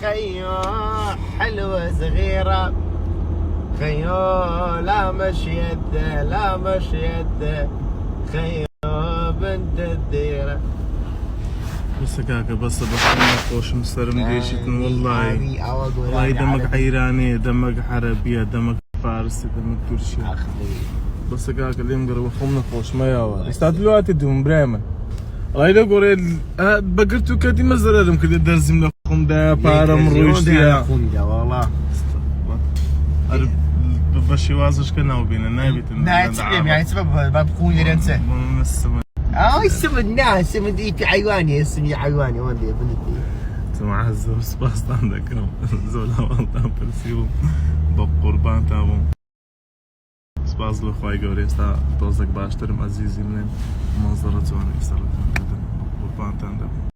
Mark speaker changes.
Speaker 1: خيو حلوة صغيرة، خيو لا مش يده لا مش يده، خيو بنت الديرة.
Speaker 2: بس كاكا بس خوش مسترم ديشتن والله. والله دمك عيراني، دمك عربية، دمك فارسي، دمك كل شيء. بس كاكا اليوم قرب خمنا خوش ما ياوار. استاد الوقت دهم بريمن. الله يلا قريل بقرتو كدي مزرعهم كده درزم لخم ده بارم روشتيا.
Speaker 1: خوندا والله.
Speaker 2: أرب بشي وازش كنا وبينا نايبت.
Speaker 1: نايتكلم يعني سبب باب خوني لنسى.
Speaker 2: من السماء.
Speaker 1: اسم الناس اسم دي في حيواني اسمي حيواني وين دي بنتي.
Speaker 2: سمع هزور سباس عندك زولا والله برسيوم بقربان تابون. سپاس لە خوای گەورەی ئێستا تۆزێک باشترم ئەزیزی منێن مەنزەرە جوانەی سەرەتان دەدەن قوربانتان دەبم.